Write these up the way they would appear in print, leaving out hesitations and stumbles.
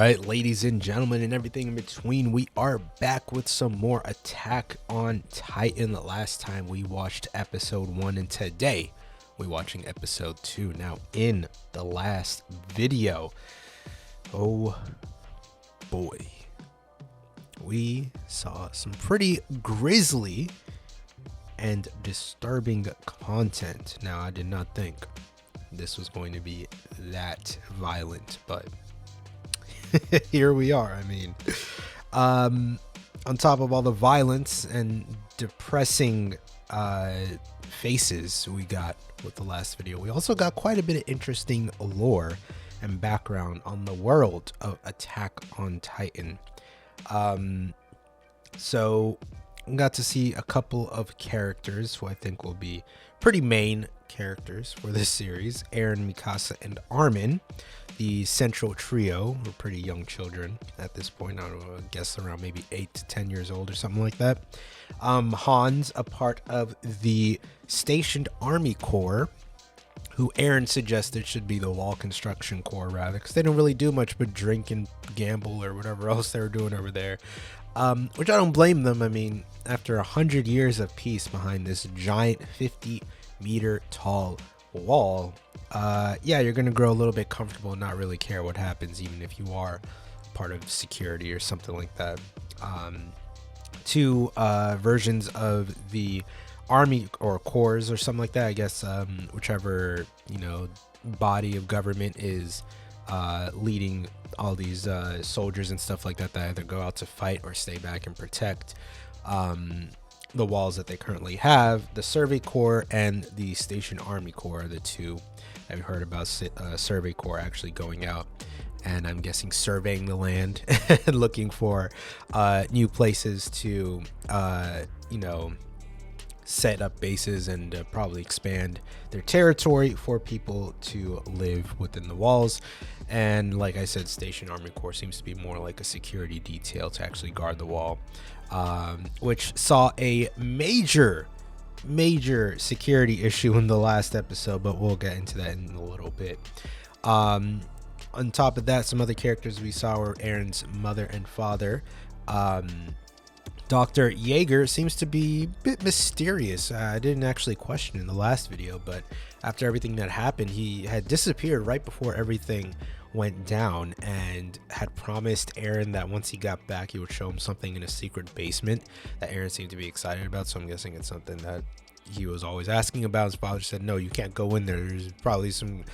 right, ladies and gentlemen, and everything in between, we are back with some more Attack on Titan. The last time we watched episode 1, and today we're watching episode 2. Now, in the last video, oh boy, we saw some pretty grisly and disturbing content. Now, I did not think this was going to be that violent, but here we are. I mean, on top of all the violence and depressing faces we got with the last video, we also got quite a bit of interesting lore and background on the world of Attack on Titan. So we got to see a couple of characters who I think will be pretty main characters for this series: Eren, Mikasa, and Armin. The central trio were pretty young children at this point. I don't know, I guess around maybe 8 to 10 years old or something like that. Hans, a part of the stationed army corps, who Eren suggested should be the wall construction corps, rather, because they don't really do much but drink and gamble or whatever else they were doing over there. Which I don't blame them. I mean, after 100 years of peace behind this giant 50-meter tall wall, yeah, you're gonna grow a little bit comfortable and not really care what happens, even if you are part of security or something like that. Two versions of the army or corps or something like that, I guess, whichever, body of government is leading all these soldiers and stuff like that either go out to fight or stay back and protect the walls that they currently have. The Survey Corps and the Station Army Corps are the two. I've heard about Survey Corps actually going out and I'm guessing surveying the land and looking for new places to set up bases and probably expand their territory for people to live within the walls. And like I said, Station Army Corps seems to be more like a security detail to actually guard the wall, which saw a major security issue in the last episode, but we'll get into that in a little bit. On top of that, some other characters we saw were Eren's mother and father. Dr. Jaeger seems to be a bit mysterious. I didn't actually question in the last video, but after everything that happened, he had disappeared right before everything went down and had promised Eren that once he got back, he would show him something in a secret basement that Eren seemed to be excited about. So I'm guessing it's something that he was always asking about. His father said, no, you can't go in there. There's probably some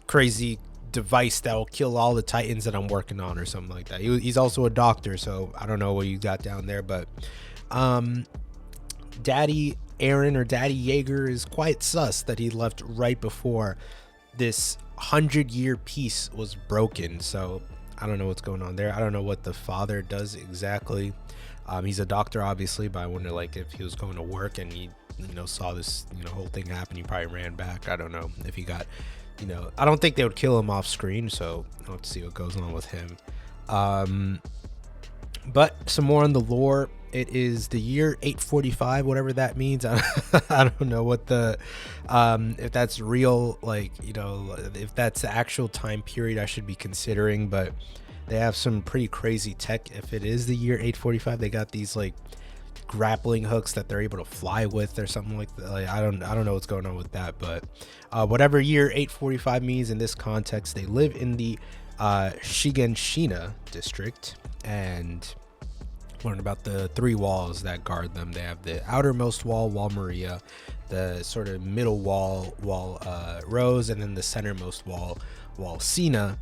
crazy device that'll kill all the Titans that I'm working on or something like that. He's also a doctor, so I don't know what you got down there, but Daddy Eren or Daddy Jaeger is quite sus that he left right before this 100-year peace was broken. So I don't know what's going on there. I don't know what the father does exactly. He's a doctor, obviously, but I wonder like if he was going to work and he saw this whole thing happen, he probably ran back. I don't know if he got I don't think they would kill him off screen, so I'll have to see what goes on with him. But some more on the lore. It is the year 845, whatever that means. I don't know what the if that's real, if that's the actual time period I should be considering, but they have some pretty crazy tech. If it is the year 845, they got these grappling hooks that they're able to fly with or something like that. I don't know what's going on with that, but whatever year 845 means in this context, they live in the Shiganshina district and learn about the three walls that guard them. They have the outermost wall, Wall Maria, the sort of middle wall, Rose, and then the centermost wall, Wall Cena.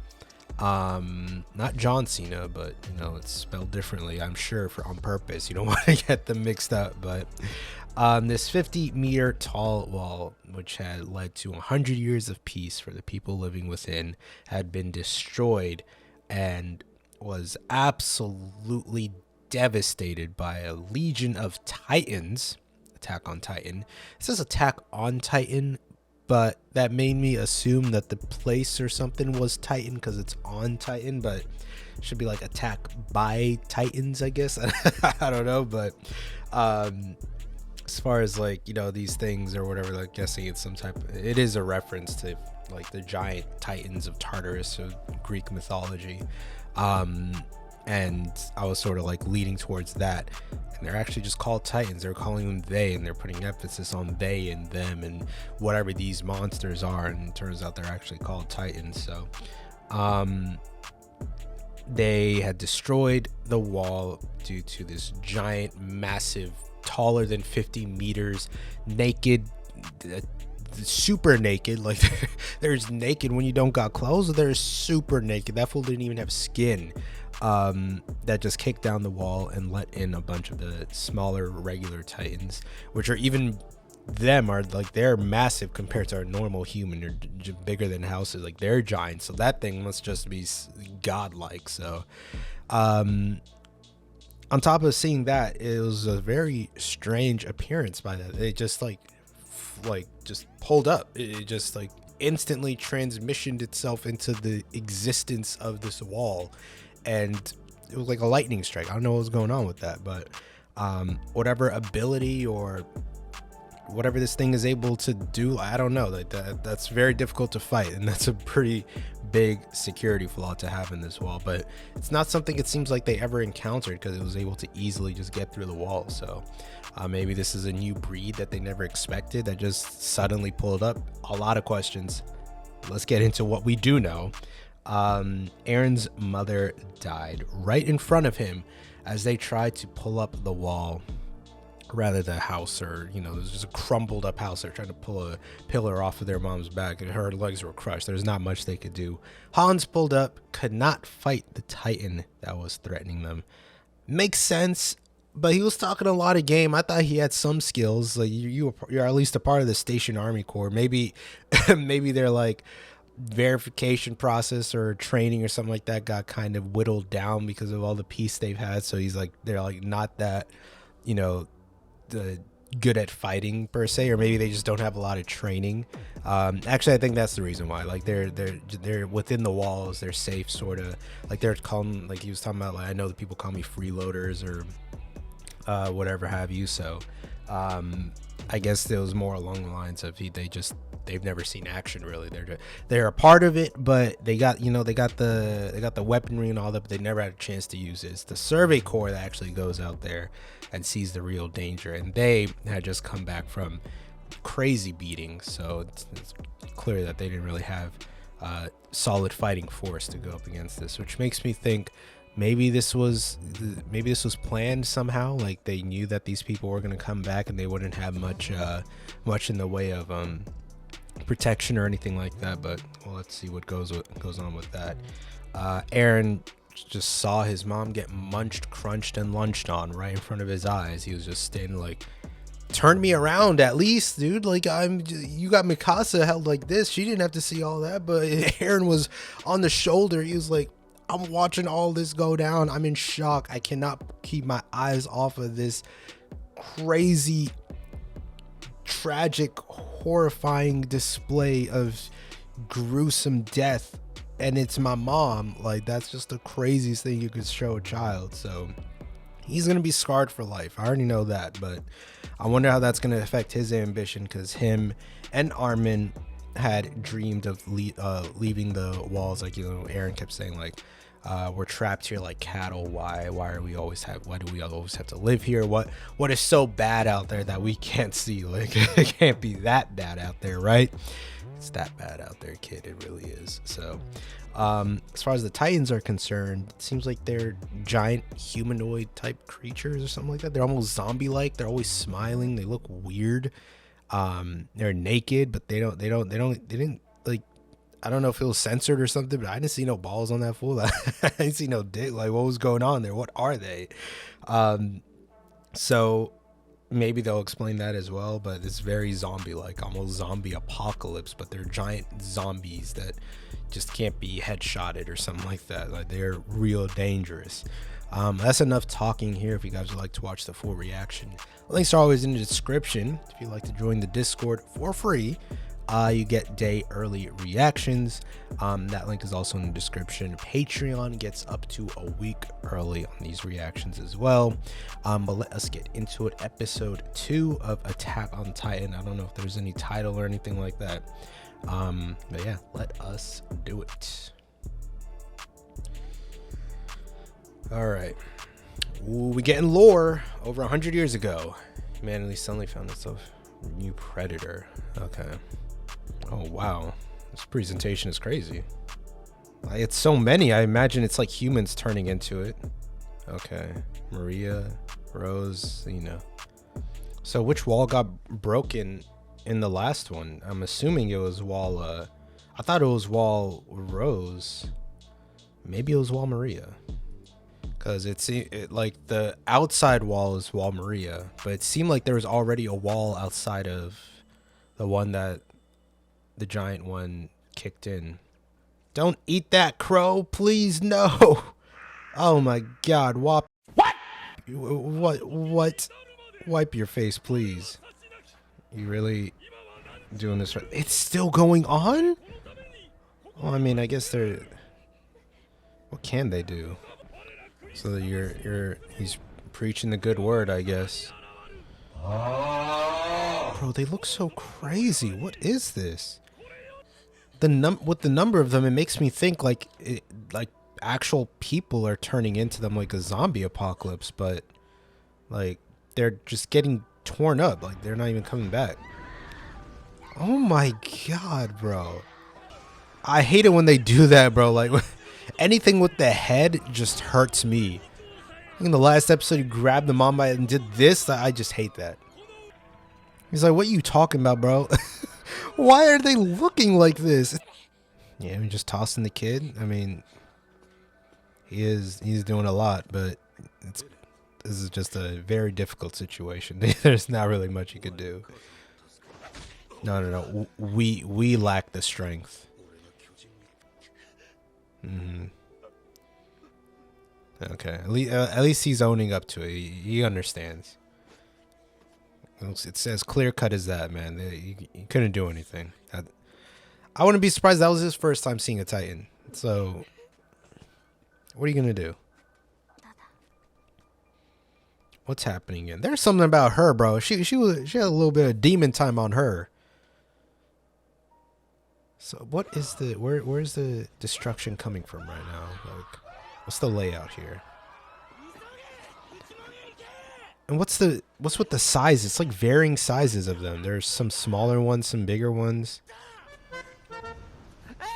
Not John Cena, but it's spelled differently, I'm sure, on purpose. You don't want to get them mixed up. But this 50-meter tall wall, which had led to 100 years of peace for the people living within, had been destroyed and was absolutely devastated by a legion of Titans. Attack on Titan. It says Attack on Titan, but that made me assume that the place or something was Titan because it's on Titan, but it should be like Attack by Titans, I guess. I don't know, but as far as these things or whatever, guessing it's it is a reference to the giant Titans of Tartarus, of Greek mythology. And I was sort of like leaning towards that. And they're actually just called Titans. They're calling them they, and they're putting emphasis on they and them and whatever these monsters are. And it turns out they're actually called Titans. So they had destroyed the wall due to this giant, massive, taller than 50 meters, naked, super naked, like there's naked when you don't got clothes, there's super naked, that fool didn't even have skin, that just kicked down the wall and let in a bunch of the smaller regular Titans, which are even them are like, they're massive compared to our normal human. They're bigger than houses, like they're giants, so that thing must just be godlike. So on top of seeing that, it was a very strange appearance by that. It just like just pulled up. It just like instantly transmissioned itself into the existence of this wall, and it was like a lightning strike. I don't know what was going on with that, but whatever ability or whatever this thing is able to do, I don't know, like that's very difficult to fight, and that's a pretty big security flaw to have in this wall. But it's not something it seems like they ever encountered, because it was able to easily just get through the wall. So maybe this is a new breed that they never expected that just suddenly pulled up. A lot of questions. Let's get into what we do know. Aaron's mother died right in front of him as they tried to pull up the wall, rather the house, or it was just a crumbled up house. They're trying to pull a pillar off of their mom's back, and her legs were crushed. There's not much they could do. Hans pulled up, could not fight the Titan that was threatening them. Makes sense, but he was talking a lot of game. I thought he had some skills. Like you're at least a part of the Station Army Corps. Maybe they're like verification process or training or something like that got kind of whittled down because of all the peace they've had. So they're like not that good at fighting per se, or maybe they just don't have a lot of training. Actually, I think that's the reason why. Like they're within the walls, they're safe, sort of. Like they're calling, like he was talking about, like I know that people call me freeloaders or whatever have you. So I guess it was more along the lines of they've never seen action really. They're a part of it, but they got the weaponry and all that, but they never had a chance to use it. It's the Survey Corps that actually goes out there and sees the real danger, and they had just come back from crazy beatings, so it's clear that they didn't really have solid fighting force to go up against this, which makes me think maybe this was planned somehow. Like they knew that these people were going to come back and they wouldn't have much in the way of protection or anything like that. But well, let's see what goes on with that. Aaron just saw his mom get munched, crunched, and lunched on right in front of his eyes. He was just standing like, turn me around at least, dude. Like you got Mikasa held like this. She didn't have to see all that, but Aaron was on the shoulder. He was like, I'm watching all this go down. I'm in shock. I cannot keep my eyes off of this crazy, tragic, horrifying display of gruesome death. And it's my mom. Like that's just the craziest thing you could show a child. So he's going to be scarred for life. I already know that, but I wonder how that's going to affect his ambition, because him and Armin had dreamed of leaving the walls. Like, Aaron kept saying like, we're trapped here like cattle. Why do we always have to live here? What is so bad out there that we can't see? Like it can't be that bad out there, right? It's that bad out there, kid. It really is. So as far as the Titans are concerned, it seems like they're giant humanoid type creatures or something like that. They're almost zombie like. They're always smiling. They look weird. They're naked, but they didn't like, I don't know if it was censored or something, but I didn't see no balls on that fool. I didn't see no dick. Like, what was going on there? What are they? So maybe they'll explain that as well, but it's very zombie-like, almost zombie apocalypse, but they're giant zombies that just can't be headshotted or something like that. Like, they're real dangerous. That's enough talking here. If you guys would like to watch the full reaction, links are always in the description. If you'd like to join the Discord for free, you get day early reactions. That link is also in the description. Patreon gets up to a week early on these reactions as well. But let us get into it. Episode 2 of Attack on Titan. I don't know if there's any title or anything like that. But yeah, let us do it. All right. Ooh, we getting lore. Over 100 years ago, humanity suddenly found itself a new predator. Okay. Oh, wow. This presentation is crazy. It's so many. I imagine it's like humans turning into it. Okay. Maria, Rose, So which wall got broken in the last one? I'm assuming it was wall, I thought it was wall Rose. Maybe it was wall Maria. Because it like the outside wall is wall Maria, but it seemed like there was already a wall outside of the one that the giant one kicked in. Don't eat that, crow, please, no. Oh my god, what? Wipe your face, please. You really doing this right? It's still going on? Well, I mean, I guess they're... What can they do? So that he's preaching the good word, I guess. Bro, they look so crazy. What is this? With the number of them, it makes me think like actual people are turning into them, like a zombie apocalypse, but like they're just getting torn up, like they're not even coming back. Oh my god, bro. I hate it when they do that, bro. Like anything with the head just hurts me. In the last episode, he grabbed the mom by it and did this. I just hate that. He's like, what are you talking about, bro? Why are they looking like this? Yeah, I'm just tossing the kid. I mean, he's doing a lot, but this is just a very difficult situation. There's not really much you could do. No. We lack the strength. Okay, at least he's owning up to it. He understands. It's as clear cut as that, man. He couldn't do anything. I wouldn't be surprised that was his first time seeing a Titan. So, what are you gonna do? What's happening again? There's something about her, bro. She had a little bit of demon time on her. So what is where's the destruction coming from right now? Like, what's the layout here? And what's with the size? It's like varying sizes of them. There's some smaller ones, some bigger ones.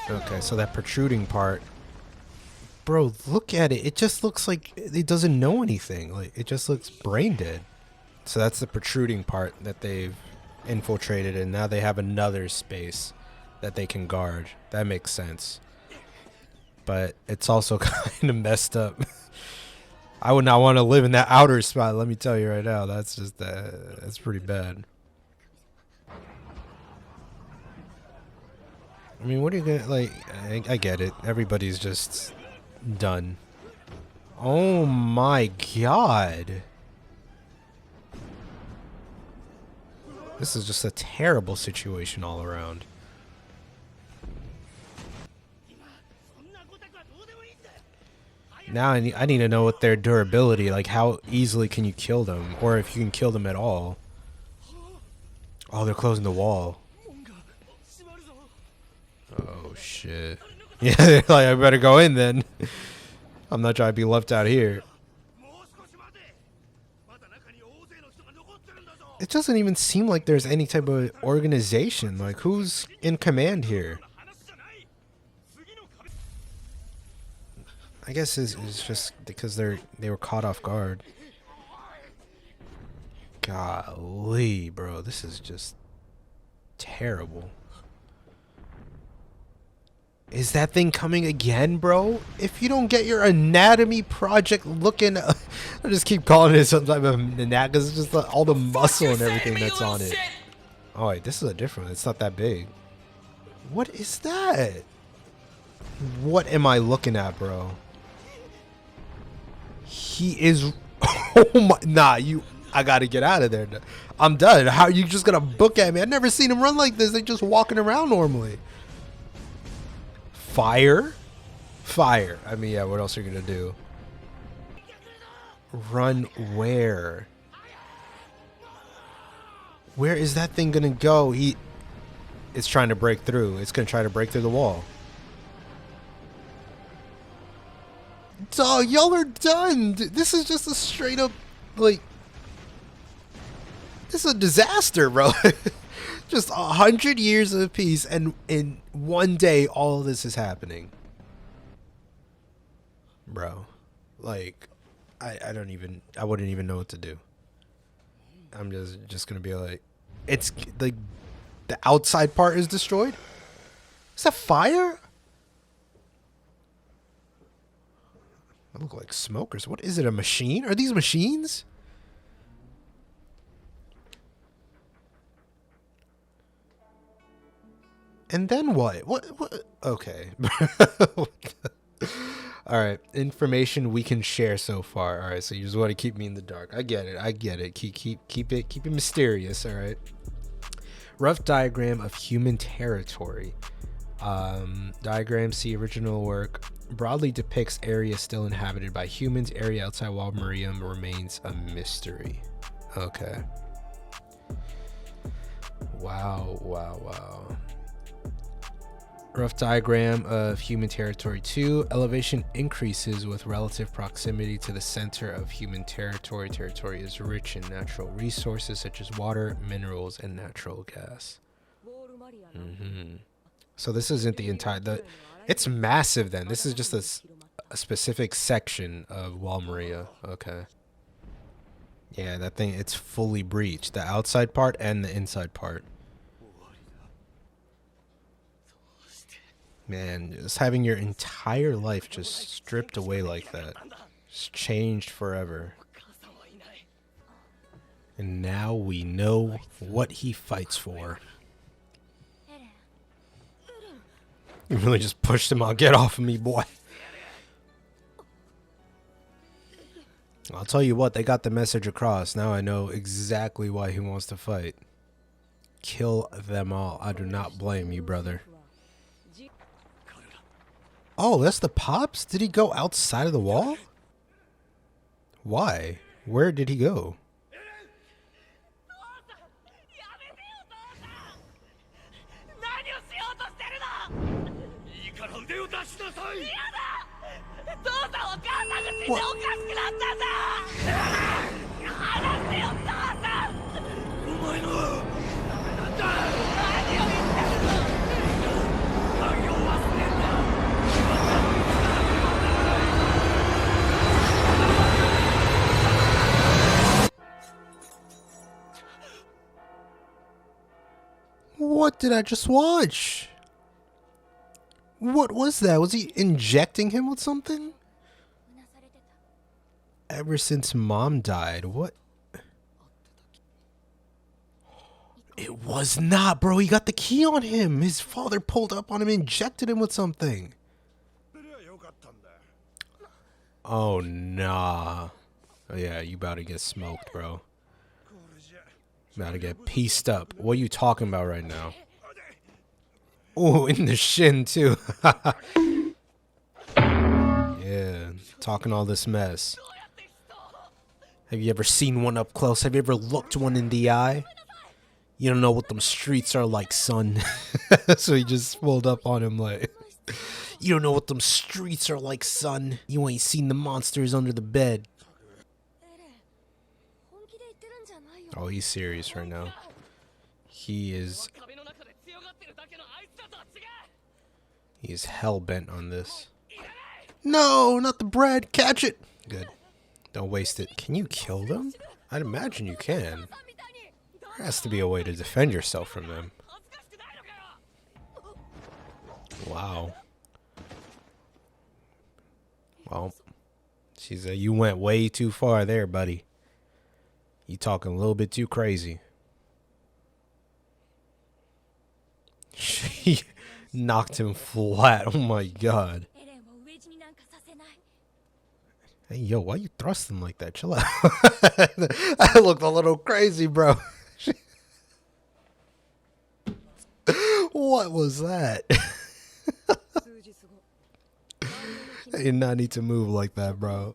Okay, so that protruding part. Bro, look at it. It just looks like it doesn't know anything. Like it just looks brain dead. So that's the protruding part that they've infiltrated, and now they have another space that they can guard. That makes sense. But it's also kind of messed up. I would not want to live in that outer spot, let me tell you right now. That's just that's pretty bad. I mean, what are you gonna, like, I get it. Everybody's just done. Oh my god. This is just a terrible situation all around. Now I need to know what their durability, like how easily can you kill them, or if you can kill them at all. Oh, they're closing the wall. Oh shit. Yeah, they're like, I better go in then. I'm not trying to be left out here. It doesn't even seem like there's any type of organization. Like, who's in command here? I guess it's just because they were caught off guard. Golly, bro, this is just terrible. Is that thing coming again, bro? If you don't get your anatomy project looking, I just keep calling it some type of anatomy because it's just all the muscle and everything that's on it. Oh wait, this is a different one. It's not that big. What is that? What am I looking at, bro? He is. Oh my! Nah, I gotta get out of there. I'm done. How are you just gonna book at me? I've never seen him run like this. They just walking around normally. Fire? Fire. I mean, yeah, what else are you gonna do? Run where? Where is that thing gonna go? It's trying to break through. It's gonna try to break through the wall. Dog, y'all are done. This is just a straight up, like, this is a disaster, bro. Just 100 years of peace, and in one day, all of this is happening. Bro, like, I wouldn't even know what to do. I'm just gonna be like, it's like, the outside part is destroyed? Is that fire? They look like smokers. What is it, a machine? Are these machines? And then what? What? Okay. All right. Information we can share so far. All right. So you just want to keep me in the dark. I get it. I get it. Keep it mysterious. All right. Rough diagram of human territory. Diagram, see original work. Broadly depicts area still inhabited by humans. Area outside Wall Maria remains a mystery. Okay. Wow. Rough diagram of human territory 2. Elevation increases with relative proximity to the center of human territory. Territory is rich in natural resources such as water, minerals, and natural gas. So this isn't the entire... It's massive then. This is just a specific section of Wall Maria. Okay. Yeah, that thing, it's fully breached. The outside part and the inside part. Man, just having your entire life just stripped away like that. Just changed forever. And now we know what he fights for. You really just pushed him out. Get off of me, boy. I'll tell you what, they got the message across. Now I know exactly why he wants to fight. Kill them all. I do not blame you, brother. Oh, that's the Pops? Did he go outside of the wall? Why? Where did he go? What? What did I just watch? What was that? Was he injecting him with something? Ever since Mom died, what? It was not, bro. He got the key on him. His father pulled up on him and injected him with something. Oh, nah. Oh, yeah, you about to get smoked, bro. About to get pieced up. What are you talking about right now? Oh, in the shin, too. Yeah, talking all this mess. Have you ever seen one up close? Have you ever looked one in the eye? You don't know what them streets are like, son. So he just pulled up on him like, you don't know what them streets are like, son. You ain't seen the monsters under the bed. Oh, he's serious right now. He is hell-bent on this. No, not the bread. Catch it. Good. Don't waste it. Can you kill them? I'd imagine you can. There has to be a way to defend yourself from them. Wow. Well, you went way too far there, buddy. You talking a little bit too crazy. She knocked him flat. Oh my god. Hey, yo, why you thrusting like that? Chill out. I looked a little crazy, bro. What was that? I did not need to move like that, bro.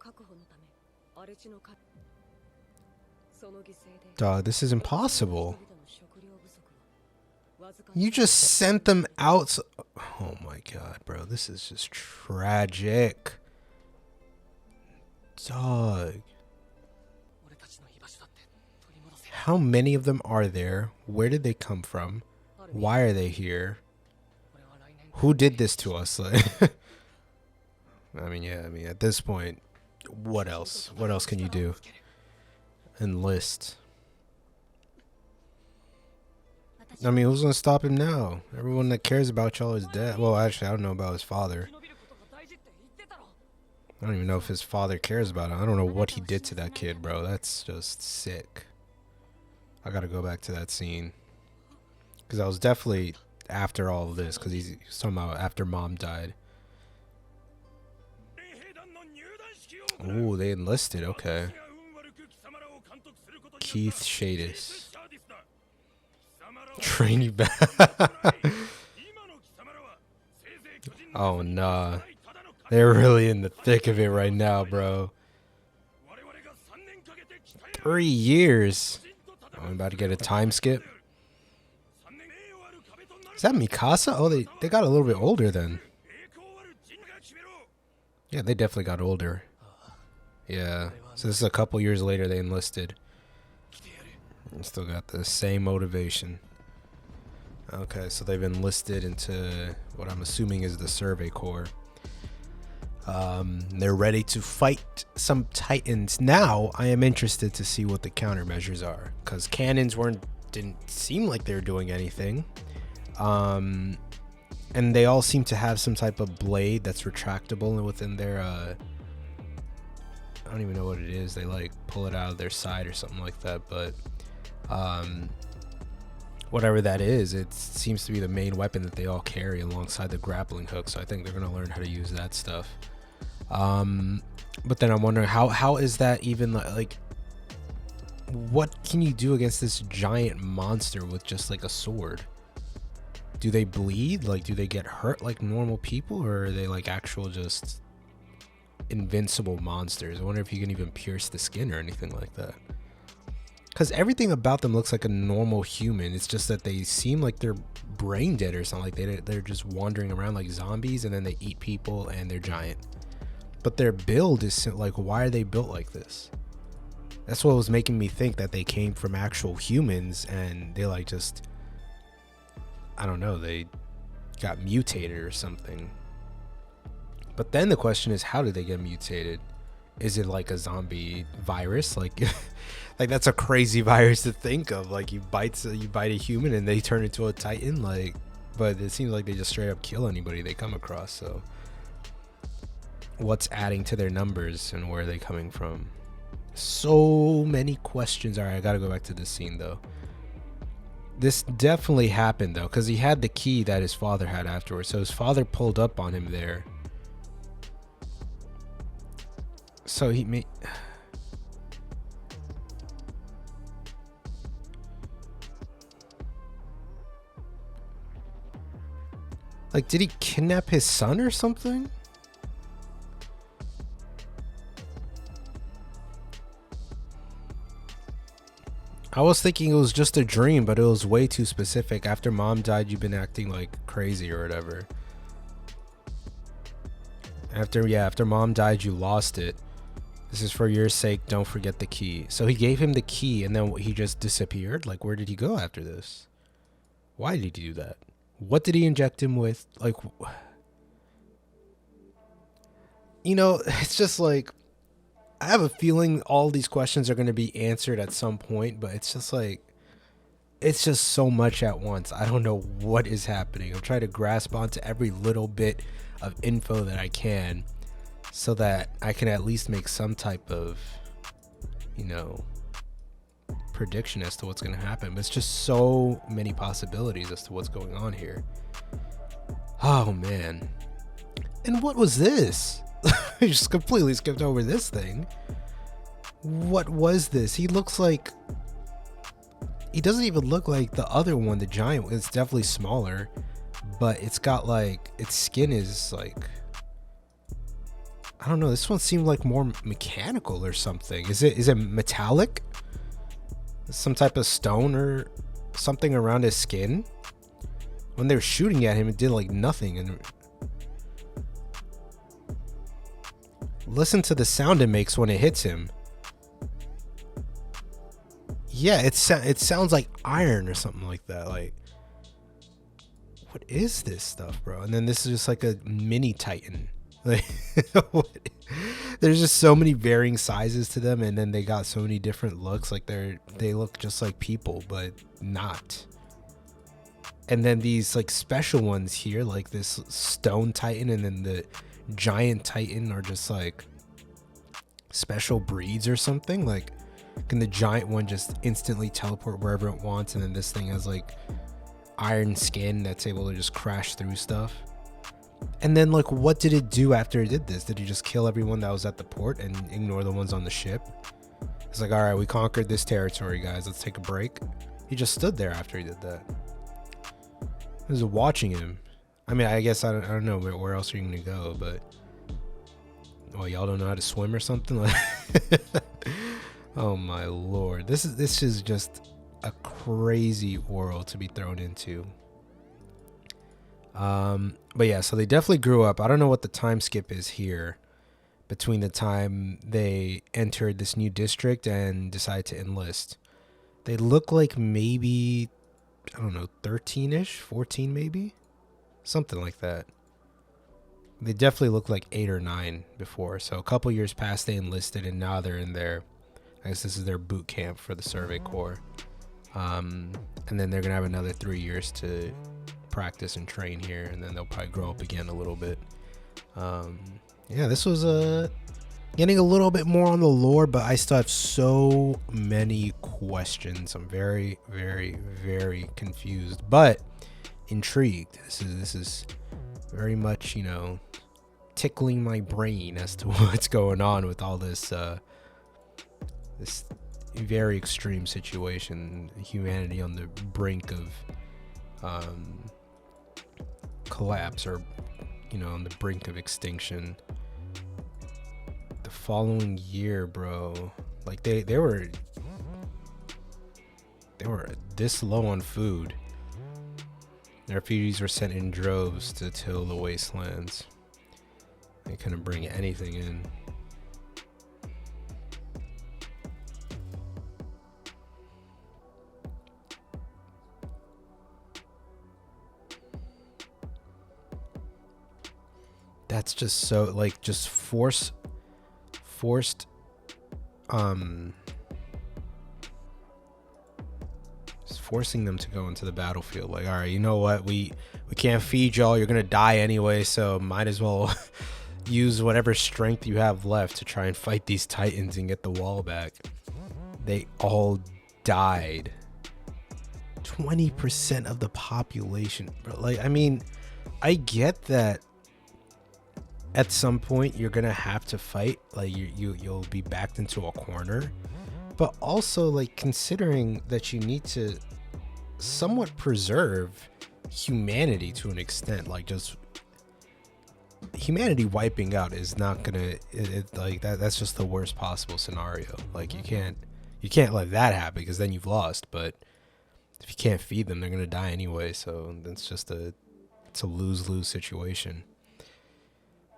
Dog, this is impossible. You just sent them out. Oh my god, bro. This is just tragic. Dog. How many of them are there? Where did they come from? Why are they here? Who did this to us? Like, I mean, at this point, what else? What else can you do? Enlist. I mean, who's gonna stop him now? Everyone that cares about y'all is dead. Well, actually, I don't know about his father. I don't even know if his father cares about him. I don't know what he did to that kid, bro. That's just sick. I gotta go back to that scene. Because I was definitely after all of this. Because he's talking about after mom died. Ooh, they enlisted. Okay. Keith Shadis. Train you back. Oh, nah. They're really in the thick of it right now, bro. 3 years. Oh, I'm about to get a time skip. Is that Mikasa? Oh, they got a little bit older then. Yeah, they definitely got older. Yeah. So this is a couple years later they enlisted. And still got the same motivation. Okay, so they've enlisted into what I'm assuming is the Survey Corps. They're ready to fight some titans. Now, I am interested to see what the countermeasures are, because cannons didn't seem like they were doing anything. And they all seem to have some type of blade that's retractable within their, I don't even know what it is. They like pull it out of their side or something like that, but whatever that is, it seems to be the main weapon that they all carry alongside the grappling hook. So I think they're going to learn how to use that stuff. But then I'm wondering how is that even like, what can you do against this giant monster with just like a sword? Do they bleed? Like, do they get hurt like normal people, or are they like actual just invincible monsters? I wonder if you can even pierce the skin or anything like that. Because everything about them looks like a normal human. It's just that they seem like they're brain dead or something. Like they're just wandering around like zombies, and then they eat people and they're giant. But their build is like, why are they built like this? That's what was making me think that they came from actual humans and they like just, I don't know, they got mutated or something. But then the question is, how did they get mutated? Is it like a zombie virus? Like, like that's a crazy virus to think of. Like you bite a human and they turn into a titan. Like, but it seems like they just straight up kill anybody they come across. So, what's adding to their numbers and where are they coming from? So many questions. All right, I gotta go back to this scene though. This definitely happened though, because he had the key that his father had afterwards. So his father pulled up on him there. So he made. Like, did he kidnap his son or something? I was thinking it was just a dream, but it was way too specific. After mom died, you've been acting like crazy or whatever. After mom died, you lost it. This is for your sake. Don't forget the key. So he gave him the key and then he just disappeared. Like, where did he go after this? Why did he do that? What did he inject him with? Like, you know, it's just like, I have a feeling all these questions are going to be answered at some point, but it's just like, it's just so much at once. I don't know what is happening. I'm trying to grasp onto every little bit of info that I can so that I can at least make some type of, you know, prediction as to what's going to happen. But it's just so many possibilities as to what's going on here. Oh, man. And what was this? I just completely skipped over this thing. What was this? He looks like, he doesn't even look like the other one, the giant. It's definitely smaller, but it's got like, its skin is like, I don't know, this one seemed like more mechanical or something. Is it metallic? Some type of stone or something around his skin? When they were shooting at him, it did like nothing. And Listen to the sound it makes when it hits him. Yeah, it sounds like iron or something like that. Like, what is this stuff, bro? And then this is just like a mini Titan. Like, there's just so many varying sizes to them, and then they got so many different looks. Like they look just like people, but not. And then these like special ones here, like this stone Titan, and then the giant Titan are just like special breeds or something. Like, can the giant one just instantly teleport wherever it wants, and then this thing has like iron skin that's able to just crash through stuff? And then, like, what did it do after it did this? Did it just kill everyone that was at the port and ignore the ones on the ship? It's like, all right, we conquered this territory, guys. Let's take a break. He just stood there after he did that. I was watching him. I mean, I guess I don't know where else are you gonna go, but y'all don't know how to swim or something? Like, oh my lord, this is just a crazy world to be thrown into. But yeah, so they definitely grew up. I don't know what the time skip is here between the time they entered this new district and decided to enlist. They look like maybe, I don't know, 13-ish, 14 maybe, something like that. They definitely look like 8 or 9 before. So a couple years past, they enlisted, and now they're in their, I guess this is their boot camp for the Survey Corps. And then they're gonna have another 3 years to practice and train here, and then they'll probably grow up again a little bit. Yeah, this was getting a little bit more on the lore, but I still have so many questions. I'm very, very, very confused, but intrigued. This is very much, you know, tickling my brain as to what's going on with all this this very extreme situation, humanity on the brink of collapse, or, you know, on the brink of extinction. The following year, bro, like they were this low on food. The refugees were sent in droves to till the wastelands. They couldn't bring anything in. That's just so, like, just forced just forcing them to go into the battlefield. Like, all right, you know what, we can't feed y'all, you're gonna die anyway, so might as well use whatever strength you have left to try and fight these titans and get the wall back. They all died. 20% of the population, bro. Like, I mean, I get that at some point you're gonna have to fight, like you'll be backed into a corner, but also, like, considering that you need to somewhat preserve humanity to an extent, like, just humanity wiping out is not gonna like that's just the worst possible scenario. Like, you can't let that happen, because then you've lost. But if you can't feed them, they're gonna die anyway, so it's just it's a lose-lose situation.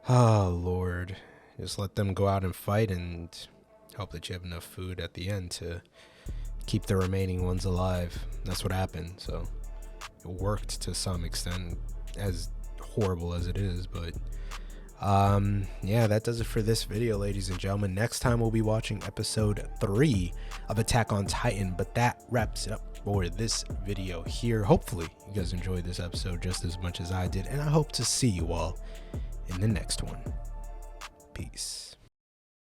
Oh Lord, just let them go out and fight and hope that you have enough food at the end to keep the remaining ones alive. That's what happened. So it worked to some extent, as horrible as it is. But yeah, that does it for this video, ladies and gentlemen. Next time we'll be watching episode 3 of Attack on Titan, but that wraps it up for this video here. Hopefully you guys enjoyed this episode just as much as I did, and I hope to see you all in the next one. Peace.